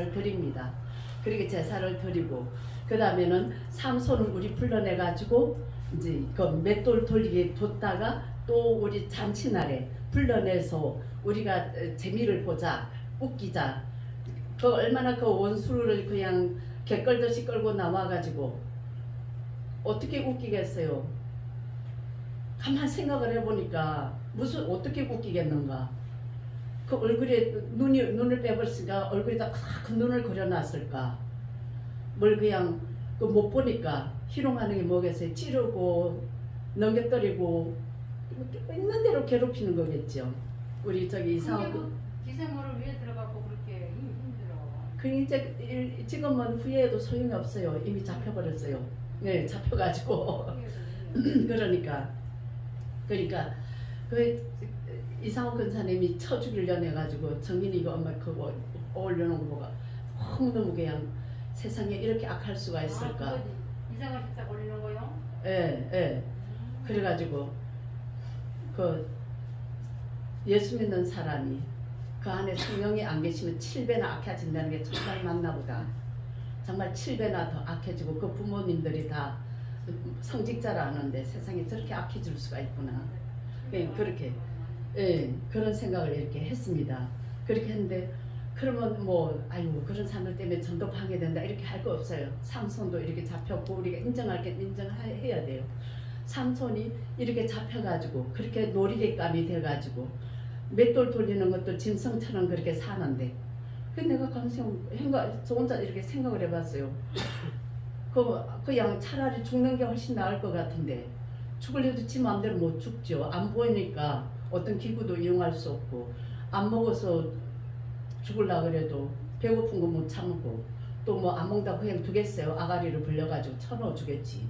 제사를 드립니다. 그렇게 제사를 드리고 그 다음에는 삼손을 우리 불러내 가지고 이제 그 맷돌 돌리게 뒀다가 또 우리 잔치날에 불러내서 우리가 재미를 보자, 웃기자. 그 얼마나 그 원수를 그냥 개끌듯이 끌고 나와가지고 어떻게 웃기겠어요? 가만 생각을 해보니까 무슨 어떻게 웃기겠는가? 그 얼굴에 눈을 빼버렸으니까 얼굴에다 큰 눈을 그려놨을까? 뭘 그냥 그 못 보니까 희롱하는 게 뭐겠어요? 찌르고 넘겨뜨리고 있는 대로 괴롭히는 거겠죠. 우리 저기 이상하고 기생물을 위에 들어가고 그렇게 힘들어. 그 이제 지금은 후회해도 소용이 없어요. 이미 잡혀버렸어요. 네, 잡혀가지고 그러니까 그 이상호 근사님이 쳐 죽이려고 해가지고 정민이가 엄마 그거 올려놓은 거 보고 너무 그냥 세상에 이렇게 악할 수가 있을까? 아, 이상한 식사 올리는 거요? 예, 예. 그래가지고 그 예수 믿는 사람이 그 안에 성령이 안 계시면 7배나 악해진다는 게 정말 맞나 보다. 정말 7배나 더 악해지고 그 부모님들이 다 성직자라는데 세상에 저렇게 악해질 수가 있구나. 그렇게 예, 그런 생각을 이렇게 했습니다. 그렇게 했는데 그러면 뭐 아유 그런 사람들 때문에 전도 방해된다 이렇게 할 거 없어요. 삼손도 이렇게 잡혔고 우리가 인정할 게 인정해야 돼요. 삼손이 이렇게 잡혀가지고 그렇게 놀이개감이 돼가지고 맷돌 돌리는 것도 짐승처럼 그렇게 사는데 그 내가 저 혼자 이렇게 생각을 해봤어요. 그냥 차라리 죽는 게 훨씬 나을 것 같은데 죽으려도 지 마음대로 못 죽죠. 안 보이니까 어떤 기구도 이용할 수 없고 안 먹어서 죽으려고 그래도 배고픈 거 못 참고 또 뭐 안 먹다고 그냥 두겠어요. 아가리를 불려가지고 쳐넣어 주겠지.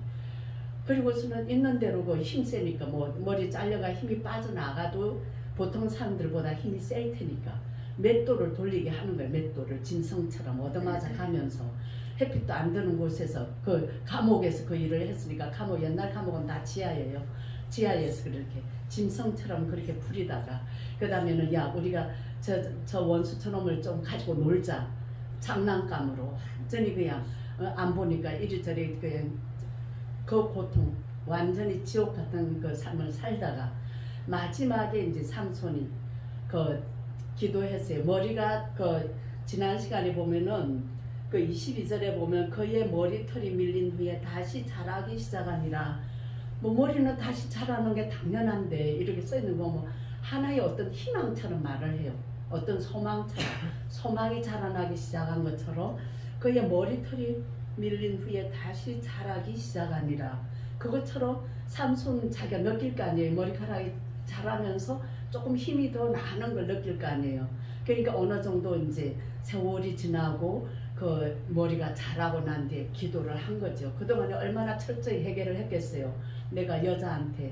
그리고서는 있는 대로 그 힘 세니까 뭐 머리 잘려가 힘이 빠져나가도 보통 사람들보다 힘이 셀 테니까 맷돌을 돌리게 하는 거예요. 맷돌을 짐승처럼 얻어맞아 가면서 햇빛도 안 드는 곳에서 그 감옥에서 그 일을 했으니까 감옥 옛날 감옥은 다 지하예요. 지하에서 그렇게 짐승처럼 그렇게 부리다가 그 다음에는 야 우리가 저 원수 저놈을 좀 가지고 놀자 장난감으로 완전히 그냥 안 보니까 이리저리 그냥 그 고통 완전히 지옥 같은 그 삶을 살다가 마지막에 이제 삼손이 그 기도했어요. 머리가 그 지난 시간에 보면은 그 22절에 보면 그의 머리털이 밀린 후에 다시 자라기 시작하니라. 뭐 머리는 다시 자라는 게 당연한데 이렇게 써 있는 거 뭐 하나의 어떤 희망처럼 말을 해요. 어떤 소망처럼 소망이 자라나기 시작한 것처럼 그의 머리털이 밀린 후에 다시 자라기 시작하니라. 그것처럼 삼손 자기가 느낄 거 아니에요. 머리카락이 자라면서 조금 힘이 더 나는 걸 느낄 거 아니에요. 그러니까 어느 정도 이제 세월이 지나고 그 머리가 자라고 난 뒤에 기도를 한 거죠. 그동안에 얼마나 철저히 해결을 했겠어요. 내가 여자한테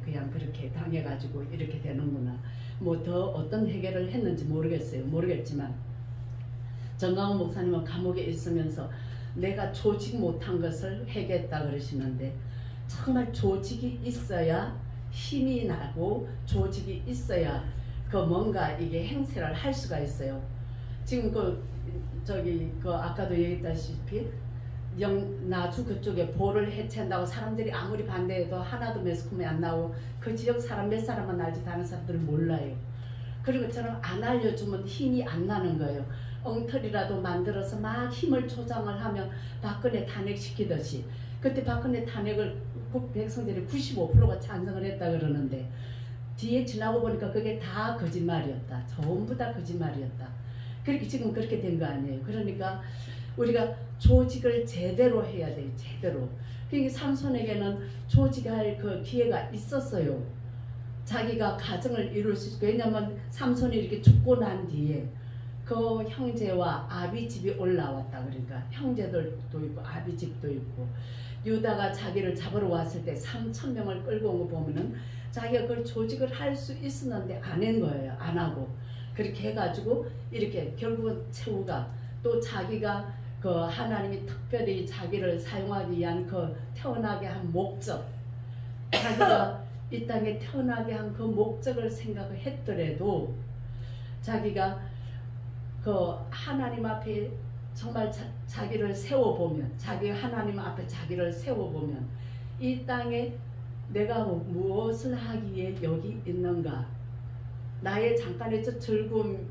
그냥 그렇게 당해가지고 이렇게 되는구나. 뭐 더 어떤 해결을 했는지 모르겠어요. 모르겠지만 정강훈 목사님은 감옥에 있으면서 내가 조직 못한 것을 회개했다 그러시는데 정말 조직이 있어야 힘이 나고 조직이 있어야 그 뭔가 이게 행세를 할 수가 있어요. 지금 그 아까도 얘기했다시피 나주 그쪽에 보를 해체한다고 사람들이 아무리 반대해도 하나도 매스컴에 안 나오고 그 지역 사람 몇 사람만 알지 다른 사람들은 몰라요. 그리고 저는 안 알려주면 힘이 안 나는 거예요. 엉터리라도 만들어서 막 힘을 조장을 하면 박근혜 탄핵시키듯이 그때 박근혜 탄핵을 백성들이 95%가 찬성을 했다 그러는데 뒤에 지나고 보니까 그게 다 거짓말이었다. 전부 다 거짓말이었다. 그렇게 지금 그렇게 된 거 아니에요. 그러니까 우리가 조직을 제대로 해야 돼요. 제대로. 그러니까 삼손에게는 조직할 그 기회가 있었어요. 자기가 가정을 이룰 수 있고 왜냐하면 삼손이 이렇게 죽고 난 뒤에 그 형제와 아비 집이 올라왔다. 그러니까 형제들도 있고 아비 집도 있고 유다가 자기를 잡으러 왔을 때 3,000명을 끌고 온 거 보면은 자기가 그걸 조직을 할 수 있었는데 안 한 거예요. 안 하고 그렇게 해가지고 이렇게 결국은 최후가 또 자기가 그 하나님이 특별히 자기를 사용하기 위한 그 태어나게 한 목적 자기가 이 땅에 태어나게 한 그 목적을 생각을 했더라도 자기가 그 하나님 앞에 정말 자기를 세워보면, 자기 하나님 앞에 자기를 세워보면 이 땅에 내가 무엇을 하기에 여기 있는가, 나의 잠깐의 저 즐거움,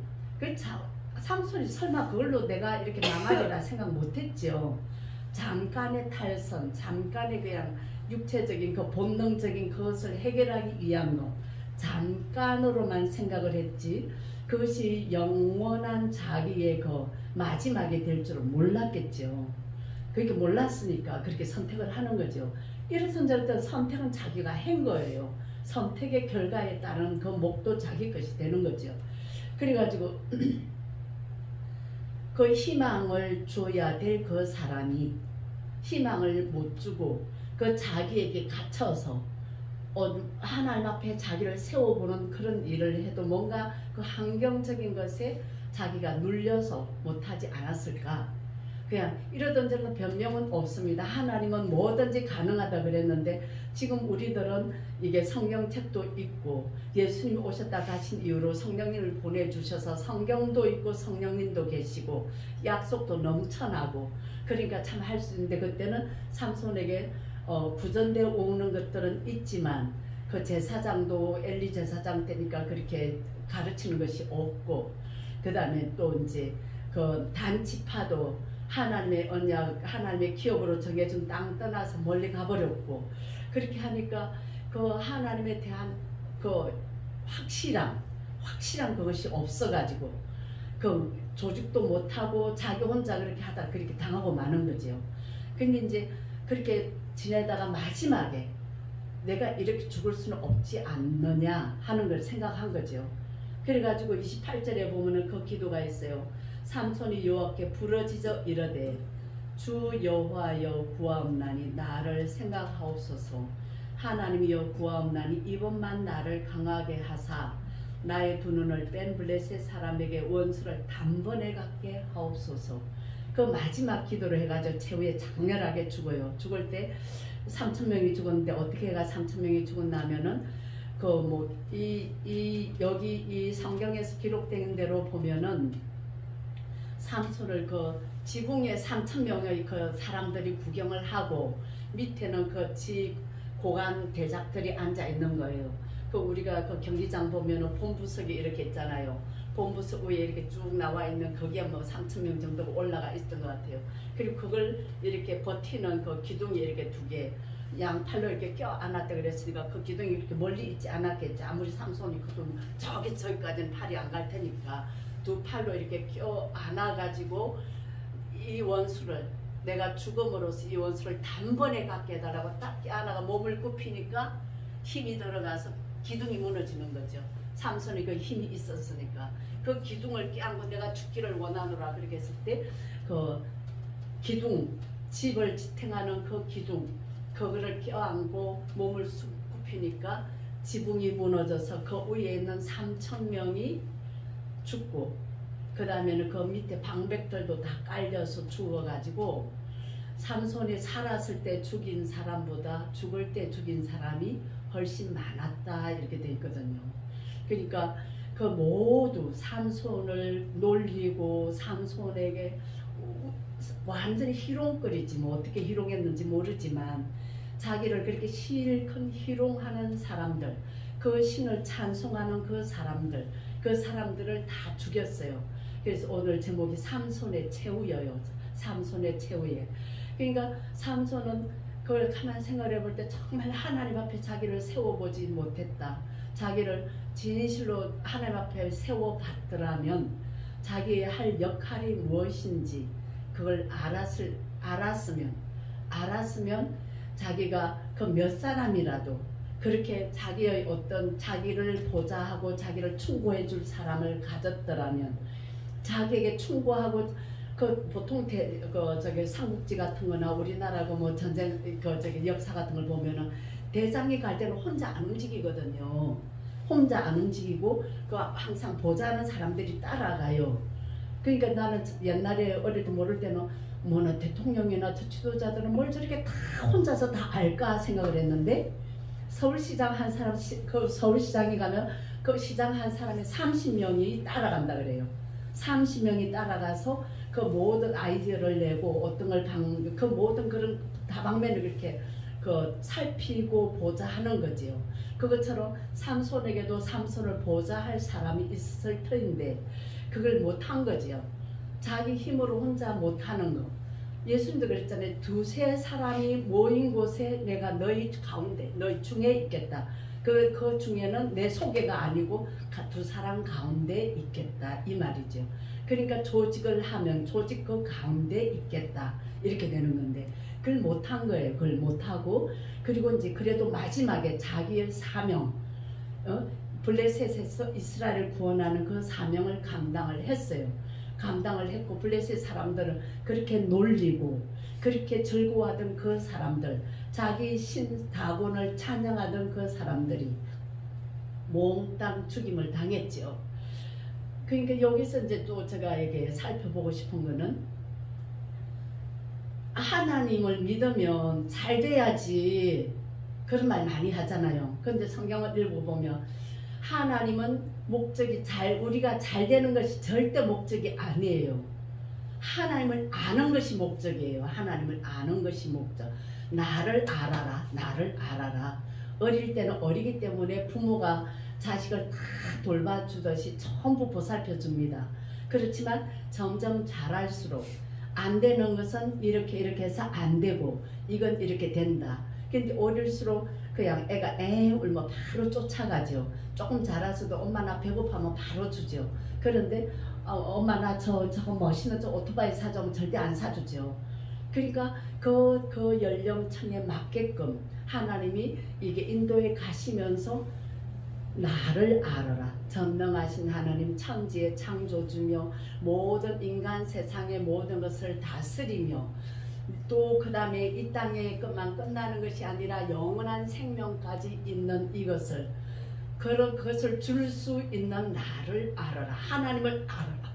삼손이 설마 그걸로 내가 이렇게 망하리라 생각 못했죠. 잠깐의 탈선, 잠깐의 그냥 육체적인 그 본능적인 그것을 해결하기 위한 것, 잠깐으로만 생각을 했지 그것이 영원한 자기의 그 마지막이 될 줄은 몰랐겠죠. 그렇게 몰랐으니까 그렇게 선택을 하는 거죠. 이래서 저랬던 선택은 자기가 한 거예요. 선택의 결과에 따른 그 목도 자기 것이 되는 거죠. 그래가지고 그 희망을 줘야 될 그 사람이 희망을 못 주고 그 자기에게 갇혀서 하나님 앞에 자기를 세워보는 그런 일을 해도 뭔가 그 환경적인 것에 자기가 눌려서 못하지 않았을까. 그냥 이러던 저런 변명은 없습니다. 하나님은 뭐든지 가능하다 그랬는데 지금 우리들은 이게 성경책도 있고 예수님 오셨다 가신 이후로 성령님을 보내주셔서 성경도 있고 성령님도 계시고 약속도 넘쳐나고 그러니까 참 할 수 있는데 그때는 삼손에게 구전되어 오는 것들은 있지만 그 제사장도 엘리 제사장 때니까 그렇게 가르치는 것이 없고 그 다음에 또 이제 그 단지파도 하나님의 언약, 하나님의 기업으로 정해준 땅 떠나서 멀리 가버렸고 그렇게 하니까 그 하나님에 대한 그 확실한 그것이 없어가지고 그 조직도 못하고 자기 혼자 그렇게 하다 그렇게 당하고 마는 거죠. 근데 이제 그렇게 지내다가 마지막에 내가 이렇게 죽을 수는 없지 않느냐 하는 걸 생각한 거죠. 그래가지고 28절에 보면은 그 기도가 있어요. 삼손이 여호와께 부르짖어 이르되 주 여호와여 구하옵나니 나를 생각하옵소서. 하나님이여 구하옵나니 이번만 나를 강하게 하사 나의 두 눈을 뺀 블레셋 사람에게 원수를 단번에 갖게 하옵소서. 그 마지막 기도를 해가지고 최후에 장렬하게 죽어요. 죽을 때 3,000명이 죽었는데 어떻게 해가 3,000명이 죽었냐면은 그 뭐 여기 이 성경에서 기록된 대로 보면은 삼손을 그 지붕에 3,000명의 그 사람들이 구경을 하고 밑에는 그 고관 대작들이 앉아 있는 거예요. 그 우리가 그 경기장 보면은 본부석이 이렇게 있잖아요. 본부석 위에 이렇게 쭉 나와 있는 거기에 뭐 3,000명 정도가 올라가 있던 것 같아요. 그리고 그걸 이렇게 버티는 그 기둥이 이렇게 두 개 양팔로 이렇게 껴 안았다 그랬으니까 그 기둥이 이렇게 멀리 있지 않았겠지. 아무리 삼손이 그럼 저기까지는 팔이 안 갈 테니까 두 팔로 이렇게 껴 안아가지고 이 원수를 내가 죽음으로써 이 원수를 단번에 갖게 해달라고 딱 껴안아가 몸을 굽히니까 힘이 들어가서 기둥이 무너지는 거죠. 삼손이 그 힘이 있었으니까 그 기둥을 껴안고 내가 죽기를 원하노라 그렇게 했을 때 그 기둥 집을 지탱하는 그 기둥 그거를 껴안고 몸을 쑥 굽히니까 지붕이 무너져서 그 위에 있는 3,000명이 죽고 그 다음에는 그 밑에 방백들도 다 깔려서 죽어가지고 삼손이 살았을 때 죽인 사람보다 죽을 때 죽인 사람이 훨씬 많았다 이렇게 돼 있거든요. 그러니까 그 모두 삼손을 놀리고 삼손에게 완전히 희롱거리지 뭐 어떻게 희롱했는지 모르지만 자기를 그렇게 실컷 희롱하는 사람들 그 신을 찬송하는 그 사람들을 다 죽였어요. 그래서 오늘 제목이 삼손의 최후여요. 삼손의 최후에. 그러니까 삼손은 그걸 가만 생각해 볼 때 정말 하나님 앞에 자기를 세워보지 못했다. 자기를 진실로 하나님 앞에 세워봤더라면 자기의 할 역할이 무엇인지 그걸 알았으면 자기가 그 몇 사람이라도 그렇게 자기의 어떤 자기를 보좌하고 자기를 충고해 줄 사람을 가졌더라면 자기에게 충고하고 그 보통 저기 삼국지 같은 거나 우리나라 뭐 전쟁 저기 역사 같은 걸 보면은 대장이 갈 때는 혼자 안 움직이거든요. 혼자 안 움직이고 그 항상 보좌하는 사람들이 따라가요. 그러니까 나는 옛날에 어릴 때 모를 때는 뭐나 대통령이나 저 지도자들은 뭘 저렇게 다 혼자서 다 알까 생각을 했는데 서울시장 한 사람 그 서울시장에 가면 그 시장 한 사람에 30명이 따라간다 그래요. 30명이 따라가서 그 모든 아이디어를 내고 어떤 걸 그 모든 그런 다방면을 이렇게 그 살피고 보자 하는 거지요. 그것처럼 삼손에게도 삼손을 보자 할 사람이 있을 터인데 그걸 못한 거지요. 자기 힘으로 혼자 못하는 거. 예수님도 그랬잖아요. 두세 사람이 모인 곳에 내가 너희 가운데, 너희 중에 있겠다. 그 중에는 내 소개가 아니고 두 사람 가운데 있겠다 이 말이죠. 그러니까 조직을 하면 조직 그 가운데 있겠다 이렇게 되는 건데 그걸 못한 거예요. 그걸 못하고 그리고 이제 그래도 마지막에 자기의 사명, 블레셋에서 이스라엘을 구원하는 그 사명을 감당을 했어요. 감당을 했고 블레셋 사람들은 그렇게 놀리고 그렇게 즐거워하던 그 사람들, 자기 신 다곤을 찬양하던 그 사람들이 몽땅 죽임을 당했죠. 그러니까 여기서 이제 또 제가 이게 살펴보고 싶은 거는 하나님을 믿으면 잘 돼야지 그런 말 많이 하잖아요. 근데 성경을 읽어보면 하나님은 목적이 우리가 잘 되는 것이 절대 목적이 아니에요. 하나님을 아는 것이 목적이에요. 하나님을 아는 것이 목적. 나를 알아라. 나를 알아라. 어릴 때는 어리기 때문에 부모가 자식을 다 돌봐주듯이 전부 보살펴 줍니다. 그렇지만 점점 자랄수록 안 되는 것은 이렇게 해서 안 되고 이건 이렇게 된다. 근데 어릴수록 그냥 애가 울면 바로 쫓아가죠. 조금 자라서도 엄마 나 배고파면 바로 주죠. 그런데 엄마 나 저거 멋있는 저 오토바이 사주면 절대 안 사주죠. 그러니까 그 연령층에 맞게끔 하나님이 이게 인도에 가시면서 나를 알아라. 전능하신 하나님 천지의 창조주며 모든 인간 세상의 모든 것을 다스리며 또 그 다음에 이 땅에 것만 끝나는 것이 아니라 영원한 생명까지 있는 이것을 그것을 줄 수 있는 나를 알아라. 하나님을 알아라.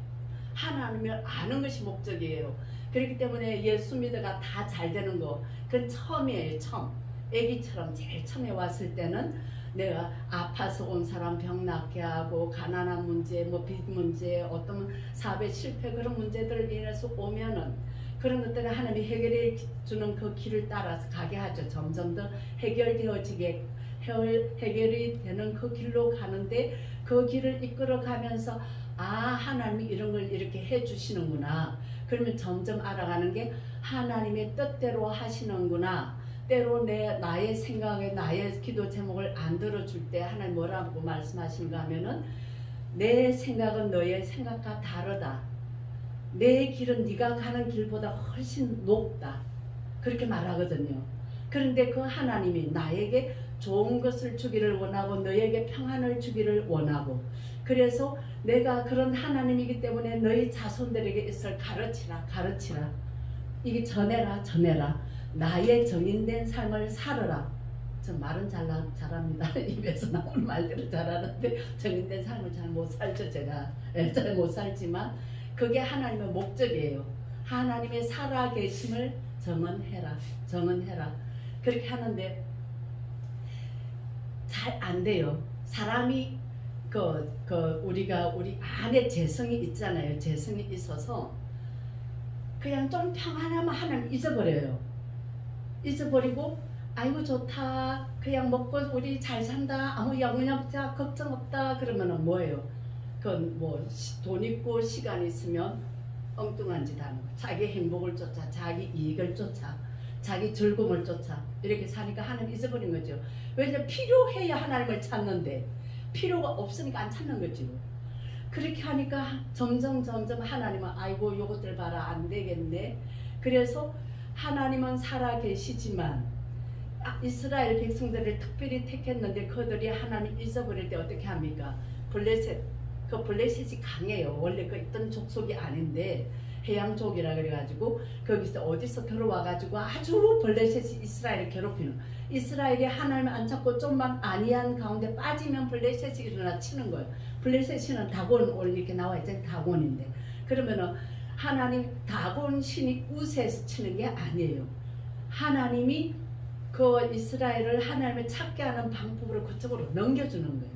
하나님을 아는 것이 목적이에요. 그렇기 때문에 예수 믿어가 다 잘 되는 거 그건 처음이에요. 처음. 애기처럼 제일 처음에 왔을 때는 내가 아파서 온 사람 병 낫게 하고 가난한 문제, 빚 문제, 어떤 사업의 실패 그런 문제들을 인해서 오면은 그런 것들을 하나님이 해결해 주는 그 길을 따라서 가게 하죠. 점점 더 해결이 되는 그 길로 가는데 그 길을 이끌어 가면서 하나님이 이런 걸 이렇게 해 주시는구나. 그러면 점점 알아가는 게 하나님의 뜻대로 하시는구나. 때로 나의 생각에 나의 기도 제목을 안 들어줄 때 하나님 뭐라고 말씀하시는가 하면은 내 생각은 너의 생각과 다르다. 내 길은 네가 가는 길보다 훨씬 높다. 그렇게 말하거든요. 그런데 그 하나님이 나에게 좋은 것을 주기를 원하고 너에게 평안을 주기를 원하고 그래서 내가 그런 하나님이기 때문에 너희 자손들에게 있을 가르치라. 이게 전해라. 나의 정인된 삶을 살아라. 저 말은 잘합니다. 입에서 나오는 말들을 잘하는데 정인된 삶을 잘 못 살죠. 제가 잘 못 살지만 그게 하나님의 목적이에요. 하나님의 살아계심을 정언해라. 그렇게 하는데 잘 안 돼요. 사람이 우리 안에 재성이 있잖아요. 재성이 있어서 그냥 좀 평안하면 하나님 잊어버리고 아이고 좋다. 그냥 먹고 우리 잘 산다. 아무 영양 없다. 걱정 없다. 그러면은 뭐예요? 그건 돈 있고 시간 있으면 엉뚱한 짓 하는 거. 자기 행복을 쫓아, 자기 이익을 쫓아, 자기 즐거움을 쫓아 이렇게 사니까 하나님 잊어버린 거죠. 왜냐면 필요해야 하나님을 찾는데 필요가 없으니까 안 찾는 거죠. 그렇게 하니까 점점 하나님은 아이고 요것들 봐라 안 되겠네. 그래서 하나님은 살아 계시지만 이스라엘 백성들을 특별히 택했는데 그들이 하나님 잊어버릴 때 어떻게 합니까? 블레셋이 강해요. 원래 그 있던 족속이 아닌데 해양족이라 그래가지고 거기서 어디서 들어와가지고 아주 블레셋이 이스라엘을 괴롭히는 이스라엘이 하나님을 안 찾고 좀만 안이한 가운데 빠지면 블레셋이 일어나 치는 거예요. 블레셋은 다곤 이렇게 나와 있잖아요. 다곤인데 그러면은 하나님 다곤 신이 우세에서 치는 게 아니에요. 하나님이 그 이스라엘을 하나님을 찾게 하는 방법으로 그쪽으로 넘겨주는 거예요.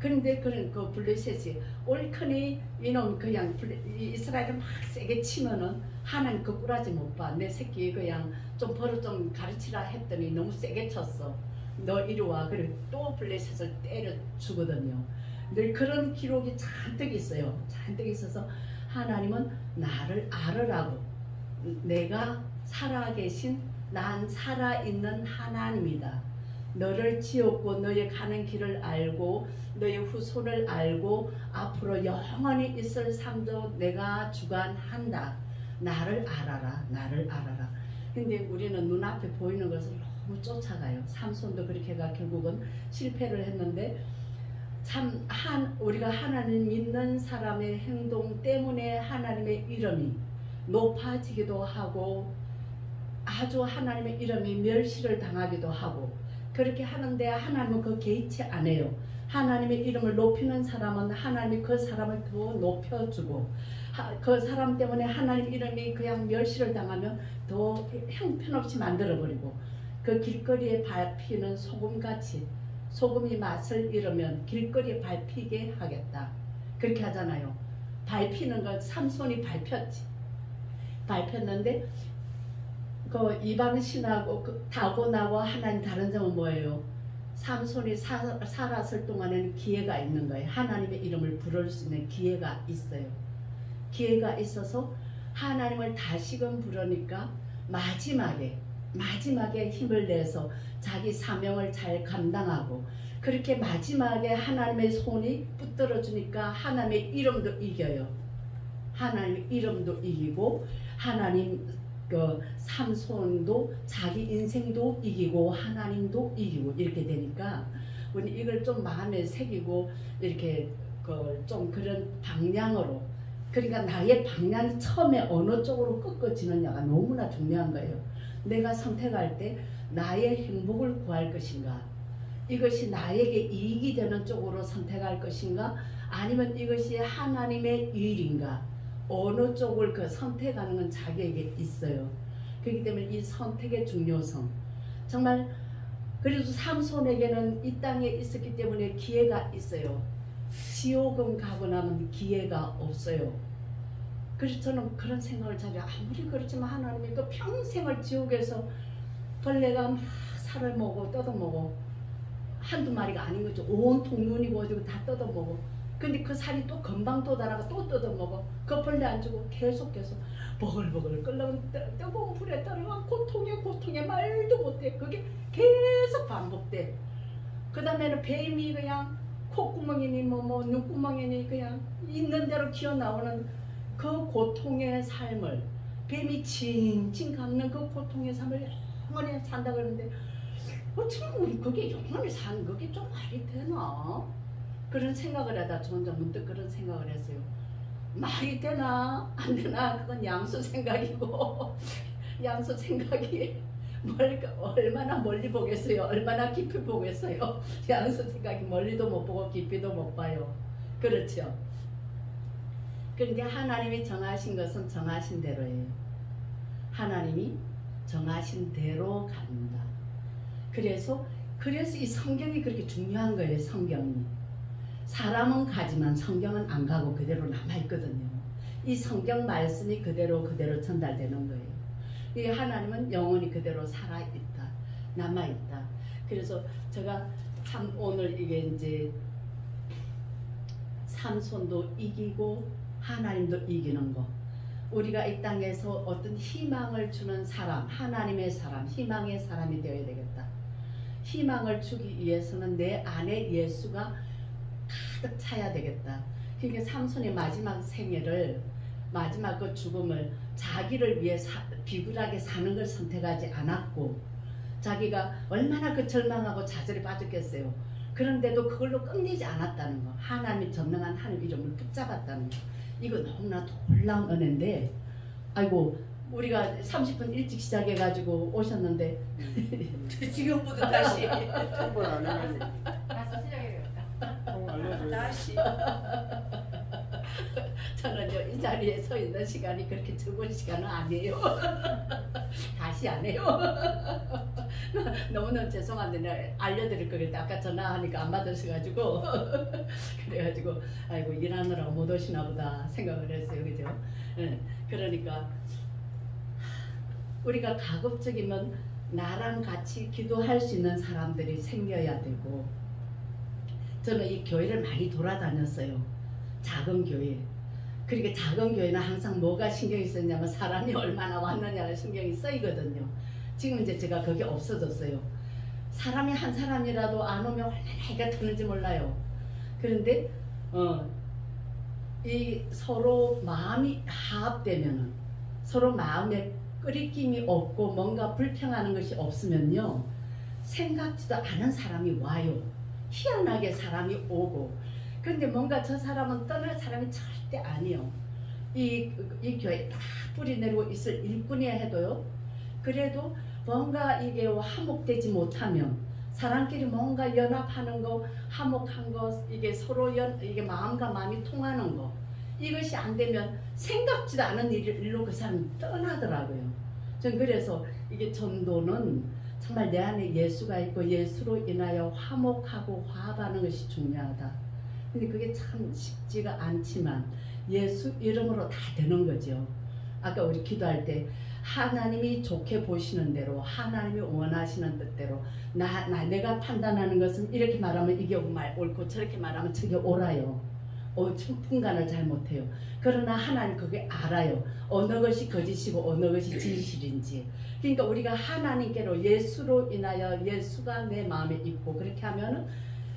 그런데 그 블레셋이 옳거니 이놈 그냥 이스라엘을 막 세게 치면은 하나님 그 꾸라지 못 봐. 내 새끼 그냥 좀 버릇 좀 가르치라 했더니 너무 세게 쳤어. 너 이리 와. 그래 또 블레셋을 때려 주거든요. 늘 그런 기록이 잔뜩 있어요. 잔뜩 있어서 하나님은 나를 알으라고, 내가 살아계신 난 살아있는 하나님이다. 너를 지었고 너의 가는 길을 알고 너의 후손을 알고 앞으로 영원히 있을 삶도 내가 주관한다. 나를 알아라. 나를 알아라. 근데 우리는 눈앞에 보이는 것을 너무 쫓아가요. 삼손도 그렇게 해가 결국은 실패를 했는데 참 우리가 하나님 믿는 사람의 행동 때문에 하나님의 이름이 높아지기도 하고 아주 하나님의 이름이 멸시를 당하기도 하고 그렇게 하는데 하나님은 그 개의치 않아요. 하나님의 이름을 높이는 사람은 하나님이 그 사람을 더 높여주고 그 사람 때문에 하나님 이름이 그냥 멸시를 당하면 더 형편없이 만들어버리고 그 길거리에 밟히는 소금같이 소금이 맛을 잃으면 길거리에 밟히게 하겠다. 그렇게 하잖아요. 밟히는 걸 삼손이 밟혔지. 밟혔는데 그 이방신하고 다곤하고 하나님 다른 점은 뭐예요? 삼손이 살았을 동안에는 기회가 있는 거예요. 하나님의 이름을 부를 수 있는 기회가 있어요. 기회가 있어서 하나님을 다시금 부르니까 마지막에 힘을 내서 자기 사명을 잘 감당하고 그렇게 마지막에 하나님의 손이 붙들어 주니까 하나님의 이름도 이겨요. 하나님의 이름도 이기고 하나님 그 삼손도 자기 인생도 이기고 하나님도 이기고 이렇게 되니까 우리 이걸 좀 마음에 새기고 이렇게 좀 그런 방향으로 그러니까 나의 방향이 처음에 어느 쪽으로 꺾어지느냐가 너무나 중요한 거예요. 내가 선택할 때 나의 행복을 구할 것인가 이것이 나에게 이익이 되는 쪽으로 선택할 것인가 아니면 이것이 하나님의 일인가 어느 쪽을 선택하는 건 자기에게 있어요. 그렇기 때문에 이 선택의 중요성 정말 그래도 삼손에게는 이 땅에 있었기 때문에 기회가 있어요. 지옥은 가고 나면 기회가 없어요. 그래서 저는 그런 생각을 자주 아무리 그렇지만 하나님이 그 평생을 지옥에서 벌레가 막 살을 먹어 뜯어먹어 한두 마리가 아닌 거죠. 온통 눈이고 어디고 다 뜯어먹어. 근데 그 살이 또 금방 또 달아가 또 뜯어먹어. 그 벌레 안 주고 계속 버글버글 끓는 뜨거운 불에 따라가 고통에 말도 못해. 그게 계속 반복돼. 그 다음에는 뱀이 그냥 콧구멍이니 뭐 눈구멍이니 그냥 있는 대로 기어나오는 그 고통의 삶을 뱀이 칭칭 감는 그 고통의 삶을 영원히 산다 그러는데 어쩌면 우리 그게 영원히 사는 그게 좀 말이 되나? 그런 생각을 하다 저 혼자 문득 그런 생각을 했어요. 말이 되나 안 되나 그건 양수 생각이고 양수 생각이 얼마나 멀리 보겠어요. 얼마나 깊이 보겠어요. 양수 생각이 멀리도 못 보고 깊이도 못 봐요. 그렇죠. 그런데 하나님이 정하신 것은 정하신 대로예요. 하나님이 정하신 대로 간다. 그래서 이 성경이 그렇게 중요한 거예요. 성경이. 사람은 가지만 성경은 안 가고 그대로 남아있거든요. 이 성경 말씀이 그대로 전달되는 거예요. 이 하나님은 영원히 그대로 살아있다. 남아있다. 그래서 제가 참 오늘 이게 이제 삼손도 이기고 하나님도 이기는 거. 우리가 이 땅에서 어떤 희망을 주는 사람, 하나님의 사람, 희망의 사람이 되어야 되겠다. 희망을 주기 위해서는 내 안에 예수가 가득 차야 되겠다. 그러니까 삼손의 마지막 생애를 마지막 그 죽음을 자기를 위해 비굴하게 사는 걸 선택하지 않았고 자기가 얼마나 그 절망하고 좌절에 빠졌겠어요. 그런데도 그걸로 끝내지 않았다는 거. 하나님이 전능한 하나님 이름을 붙잡았다는 거. 이거 너무나 놀라운 은혜인데 아이고 우리가 30분 일찍 시작해가지고 오셨는데 지금부터 다시 한번 안 해가지고 다시 시작해야겠다. 한번 알려줘요. 다시 저는 그러니까요, 이 자리에 서 있는 시간이 그렇게 적은 시간은 아니에요. 다시 안 해요. 너무너무 죄송한데 내가 알려드릴 거 그랬는데 아까 전화하니까 안 받으셔가지고 그래가지고 아이고 일하느라고 못 오시나 보다 생각을 했어요. 그죠? 네. 그러니까 우리가 가급적이면 나랑 같이 기도할 수 있는 사람들이 생겨야 되고, 저는 이 교회를 많이 돌아다녔어요. 작은 교회. 그러니까 작은 교회는 항상 뭐가 신경이 쓰냐면 사람이 얼마나 왔느냐가 신경이 쓰이거든요. 지금 이제 제가 그게 없어졌어요. 사람이 한 사람이라도 안 오면 얼마나 해가 뜨는지 몰라요. 그런데 이 서로 마음이 화합되면은, 서로 마음에 끓이김이 없고 뭔가 불평하는 것이 없으면요, 생각지도 않은 사람이 와요. 희한하게 사람이 오고. 그런데 뭔가 저 사람은 떠날 사람이 절대 아니요. 이 교회 다 뿌리 내리고 있을 일꾼이야 해도요, 그래도 뭔가 이게 화목되지 못하면, 사람끼리 뭔가 연합하는 거, 화목한 거, 이게 서로 이게 마음과 마음이 통하는 거, 이것이 안 되면 생각지도 않은 일로 그 사람이 떠나더라고요. 전 그래서 이게 전도는 정말 내 안에 예수가 있고 예수로 인하여 화목하고 화합하는 것이 중요하다. 근데 그게 참 쉽지가 않지만 예수 이름으로 다 되는 거죠. 아까 우리 기도할 때 하나님이 좋게 보시는 대로, 하나님이 원하시는 뜻대로, 내가 판단하는 것은 이렇게 말하면 이게 옳고 저렇게 말하면 저게 옳아요. 풍간을 잘 못해요. 그러나 하나님 그게 알아요. 어느 것이 거짓이고 어느 것이 진실인지. 그러니까 우리가 하나님께로 예수로 인하여 예수가 내 마음에 있고, 그렇게 하면은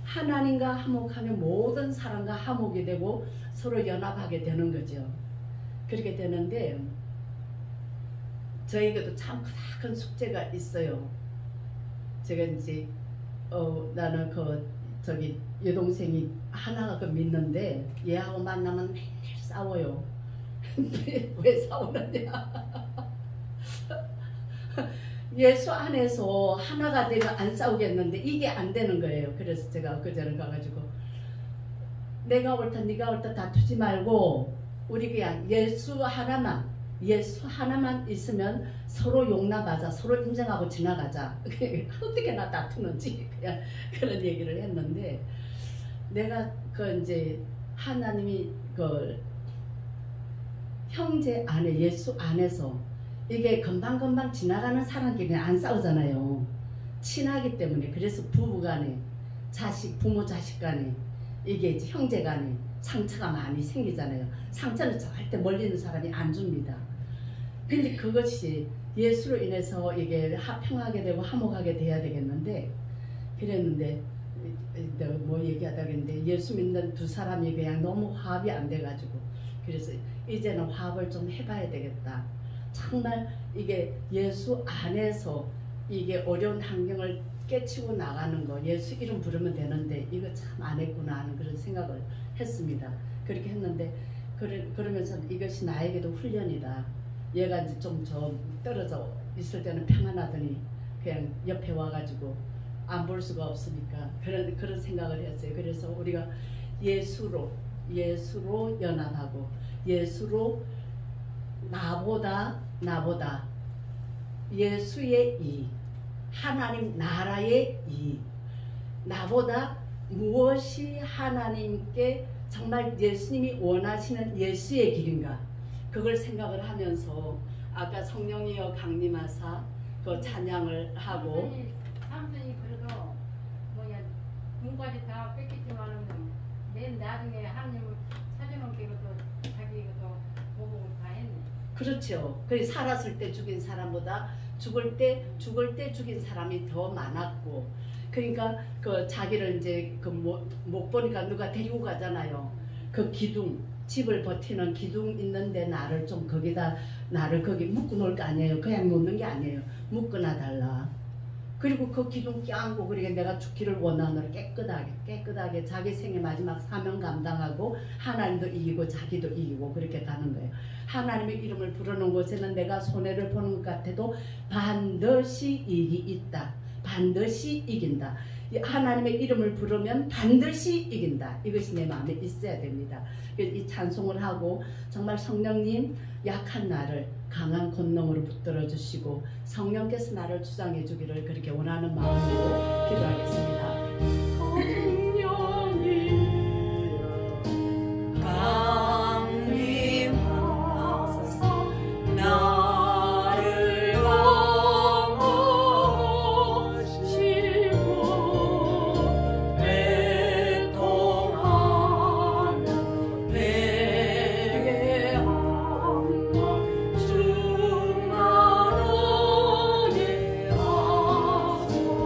하나님과 화목하면 모든 사람과 화목이 되고 서로 연합하게 되는 거죠. 그렇게 되는데 저에게도 참 큰 숙제가 있어요. 제가 이제 나는 저기 여동생이 하나가 믿는데 얘하고 만나면 맨날 싸워요. 왜 싸우느냐? 예수 안에서 하나가 되면 안 싸우겠는데 이게 안 되는 거예요. 그래서 제가 그전에 가가지고 내가 옳다 네가 옳다 다투지 말고 우리 그냥 예수 하나만 있으면 서로 용납하자, 서로 인정하고 지나가자. 어떻게 나 다투는지 그냥 그런 얘기를 했는데, 내가 이제 하나님이 형제 안에, 예수 안에서 이게 금방금방 지나가는 사람끼리 안 싸우잖아요. 친하기 때문에. 그래서 부부간에, 부모 자식 간에, 이게 이제 형제 간에 상처가 많이 생기잖아요. 상처는 절대 멀리 있는 사람이 안 줍니다. 근데 그것이 예수로 인해서 이게 평하게 되고 화목하게 돼야 되겠는데, 그랬는데 내가 뭐 얘기하다 그랬는데 예수 믿는 두 사람이 그냥 너무 화합이 안 돼가지고, 그래서 이제는 화합을 좀 해봐야 되겠다. 정말 이게 예수 안에서 이게 어려운 환경을 깨치고 나가는 거, 예수 이름 부르면 되는데 이거 참 안 했구나 하는 그런 생각을 했습니다. 그렇게 했는데 그러면서 이것이 나에게도 훈련이다. 얘가 이제 좀 떨어져 있을 때는 평안하더니 그냥 옆에 와가지고 안 볼 수가 없으니까 그런 생각을 했어요. 그래서 우리가 예수로 연합하고, 예수로 나보다 예수의 이, 하나님 나라의 이, 나보다 무엇이 하나님께 정말 예수님이 원하시는 예수의 길인가, 그걸 생각을 하면서 아까 성령이여 강림하사 그 찬양을 하고, 삼촌이 그래도 돈까지 다 뺏겼지만은 맨 나중에 하나님을 찾아놓은 게도 자기가 보복을 다 했네. 그렇죠. 그 살았을 때 죽인 사람보다 죽을 때 죽인 사람이 더 많았고, 그러니까 자기를 이제 못 보니까 누가 데리고 가잖아요. 그 기둥, 집을 버티는 기둥 있는데 나를 거기 묶어 놓을 거 아니에요. 그냥 놓는 게 아니에요. 묶어놔 달라. 그리고 그 기둥 껴안고, 그러니까 내가 죽기를 원하노라. 깨끗하게 자기 생의 마지막 사명 감당하고 하나님도 이기고 자기도 이기고 그렇게 가는 거예요. 하나님의 이름을 부르는 곳에는 내가 손해를 보는 것 같아도 반드시 이익이 있다. 반드시 이긴다. 하나님의 이름을 부르면 반드시 이긴다. 이것이 내 마음에 있어야 됩니다. 이 찬송을 하고 정말 성령님 약한 나를 강한 권능으로 붙들어 주시고 성령께서 나를 주장해 주기를 그렇게 원하는 마음으로 기도하겠습니다. 강림하소서 나를 영화시고 애통하며 내게 충만하게 하소서.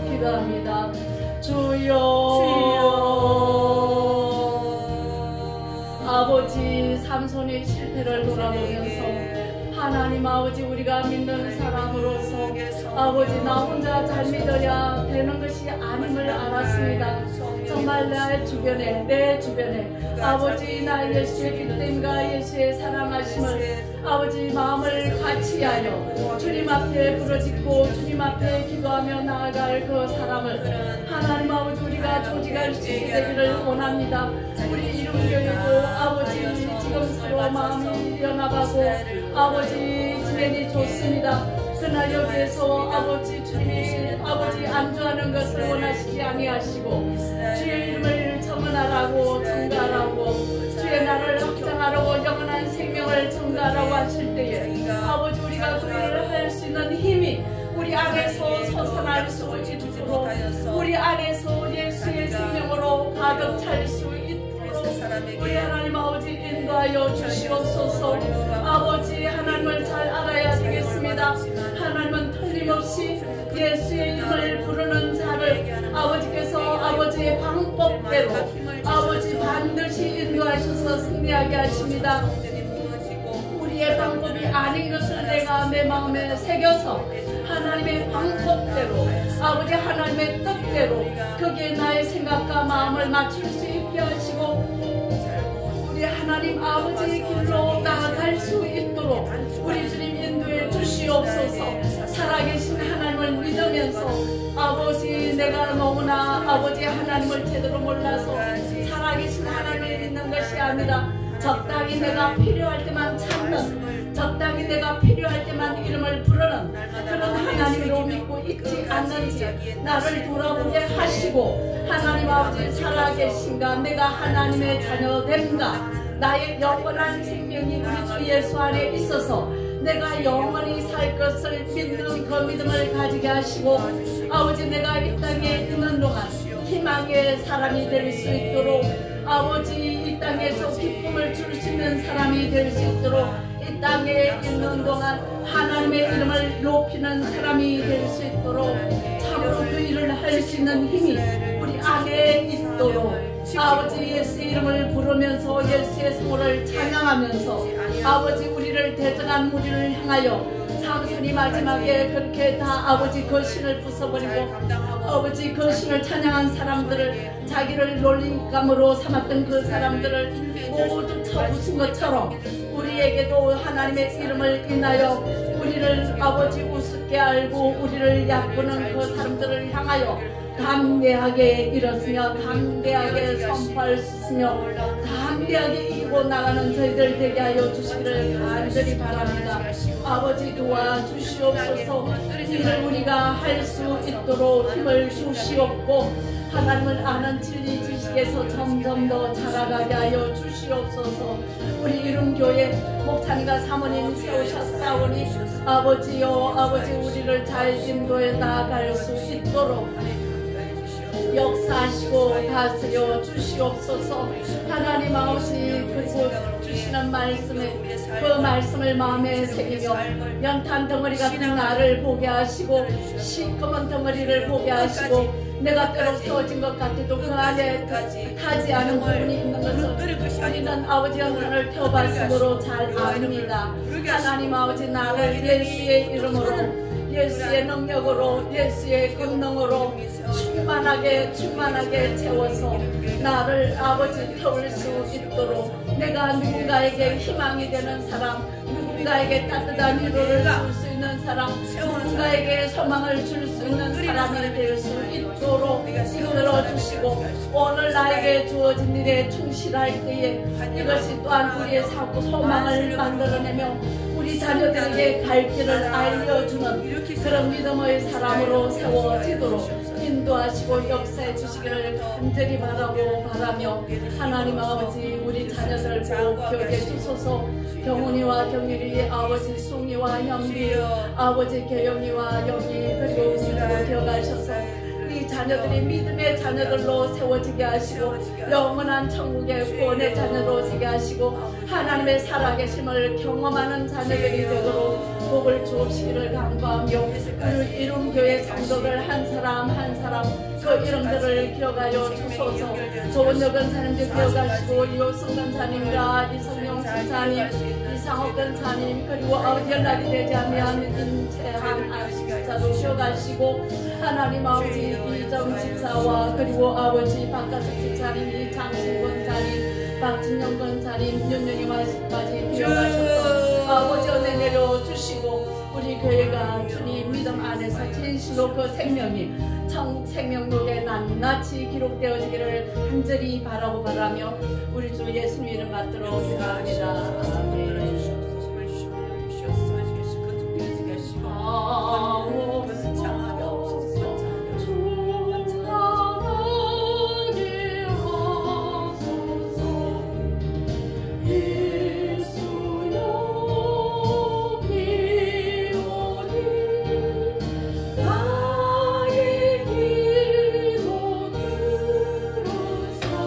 기도합니다. 주여, 아버지 삼손의 실패를 돌아보면서 하나님 아버지 우리가 믿는 사람으로서 아버지 나 혼자 잘 믿어야 되는 것이 아님을 알았습니다. 정말 내 주변에 아버지 나 예수의 기쁨과 예수의 사랑하심을 아버지 마음을 같이하여 주님 앞에 부르짖고 주님 앞에 기도하며 나아갈 그 사람을 하나님 아버지 우리가 조직할 수 있게 되기를 원합니다. 우리 이름교회도 아버지 지금 서로 마음이 연합하고 아버지 지내니 좋습니다. 그러나 여기에서 아버지 주님이 아버지 안주하는 것을 원하시지 아니하시고 주의 이름을 청언하라고 청가하라고 주의 나라를 확장하라고 영원한 생명을 청가하라고 하실 때에 아버지 우리가 그를 할 수 있는 힘이 우리 안에서 솟아날 수 있도록 우리 안에서 예수의 생명으로 가득 찰 수 있도록 우리 하나님 아버지 인도하여 주시옵소서. 아버지 하나님을 잘 알아야 되겠습니다. 하나님은 틀림없이 예수의 이름을 부르는 자를 아버지께서 아버지의 방법대로 아버지 반드시 인도하셔서 승리하게 하십니다. 우리의 방법이 아닌 것을 내가 내 마음에 새겨서 하나님의 방법대로 아버지 하나님의 뜻대로 거기에 나의 생각과 마음을 맞출 수 있게 하시고 우리 하나님 아버지의 길로 나아갈 수 있도록 우리 주님 인도해 주시옵소서. 살아계신 하나님을 믿으면서 아버지 내가 너무나 아버지 하나님을 제대로 몰라서 살아계신 하나님을 믿는 것이 아니라 적당히 내가 필요할 때만 찾는 적당히 내가 필요할 때만 이름을 부르는 그런 하나님으로 믿고 있지 않는지 나를 돌아보게 하시고 하나님 아버지 살아계신가 내가 하나님의 자녀됨가 나의 영원한 생명이 우리 주 예수 안에 있어서 내가 영원히 살 것을 믿는 그 믿음을 가지게 하시고 아버지 내가 이 땅에 있는 동안 희망의 사람이 될 수 있도록 아버지 이 땅에서 기쁨을 줄 수 있는 사람이 될 수 있도록 이 땅에 있는 동안 하나님의 이름을 높이는 사람이 될 수 있도록 참으로 그 일을 할 수 있는 힘이 우리 안에 있도록 아버지 예수의 이름을 부르면서 예수의 성호를 찬양하면서 아버지 우리를 대적한 무리를 향하여 삼손이 마지막에 그렇게 다 아버지 거신을 부숴버리고 아버지 거신을 찬양한 사람들을 자기를 놀림감으로 삼았던 그 사람들을 모두 쳐부순 것처럼 우리에게도 하나님의 이름을 인하여 우리를 아버지 우습게 알고 우리를 얕보는 그 사람들을 향하여 담대하게 일었으며 담대하게 선포할 수 있으며 담대하게 이기고 나가는 저희들 되게 하여 주시기를 간절히 바랍니다. 아버지 도와주시옵소서. 이를 우리가 할 수 있도록 힘을 주시옵고 하나님을 아는 진리 지식에서 점점 더 자라가게 하여 주시옵소서. 우리 이름교회 목사님과 사모님 세우셨사오니 아버지요 아버지 우리를 잘 인도해 나아갈 수 있도록 역사하시고 다스려 주시옵소서. 하나님 아버지 그리고 주시는 말씀에 그 말씀을 마음에 새기며 연탄 덩어리 같은 나를 보게 하시고 시커먼 덩어리를 보게 하시고 내가 뼈로 태워진 것 같아도 그 안에 타지 않은 부분이 있는 것을 우리는 아버지 연탄을 태워봤으므로 잘 압니다. 하나님 아버지 나를 예수의 이름으로 예수의 능력으로 예수의 권능으로 충만하게 채워서 나를 아버지 태울 수 있도록 내가 누군가에게 희망이 되는 사람 누군가에게 따뜻한 위로를 줄 수 있는 사람 누군가에게 소망을 줄 수 있는 사람이 될 수 있도록 이끌어 주시고 오늘 나에게 주어진 일에 충실할 때에 이것이 또한 우리의 사고 소망을 만들어내며 우리 자녀들에게 갈 길을 알려주는 그런 믿음의 사람으로 세워지도록 인도하시고 역사해 주시기를 간절히 바라며 하나님 아버지 우리 자녀들 꼭 기억해 주소서. 경훈이와 경일이 아버지 숭이와 현비 아버지 개영이와 영희 그리고 우리도 기억하셔서 우리 자녀들이 믿음의 자녀들로 세워지게 하시고 영원한 천국의 구원의 자녀로 세게 하시고 하나님의 살아계심을 경험하는 자녀들이 되도록 복을 주옵시기를 간구하며 우리 이름교회 성도들 한 사람 한 사람 그 이름들을 기억하여 주소서. 좋은 여건 사님들 기억하시고 이호승 권사님과 이성용 집사님 이상옥 권사님 그리고 아버지 연락이 되지 않는 인채한 집사도 기억하시고 하나님 아버지 이정 집사와 그리고 아버지 박가숙 집사님 이장신 권사님 박진영 권사님 윤영이와 씨까지 기억하셔서 아버지 은혜 내려주시고 우리 교회가 주님 믿음 안에서 진실로 그 생명이 생명록에 낱낱이 기록되어지기를 간절히 바라며 우리 주 예수님 이름 받들어 기도합니다. 아멘. 나의 기도 들으사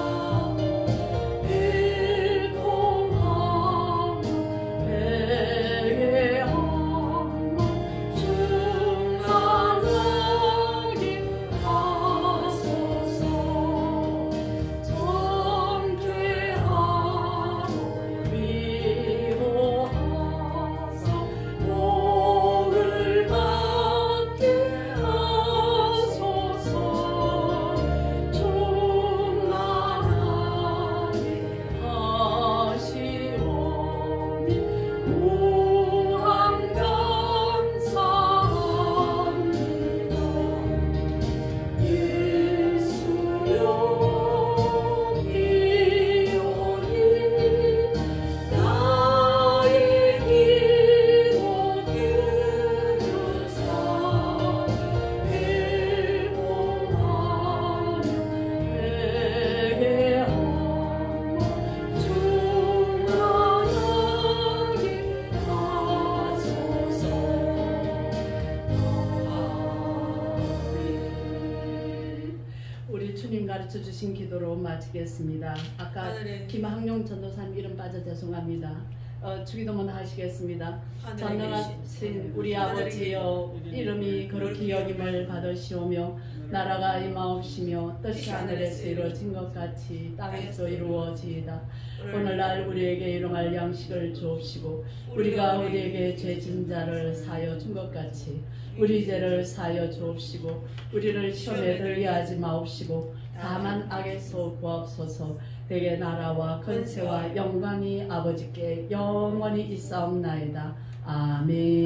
가르쳐 주신 기도로 마치겠습니다. 아까 하늘에 김학용 전도사님 이름 빠져 죄송합니다. 주기도문 하시겠습니다. 하늘에 전능하신 우리 아버지여, 이름이 거룩히 여김을 받으시오며 나라가 임하옵시며 뜻이 하늘에서 이루어진 것 같이 땅에서 이루어지이다. 오늘날 우리에게 일용할 양식을 주옵시고 우리가 우리에게 죄진 자를 사하여 준 것 같이 우리 죄를 사하여 주옵시고 우리를 시험에 들게 하지 마옵시고 다만 악에서 구하옵소서. 대개 나라와 권세와 영광이 아버지께 영원히 있사옵나이다. 아멘.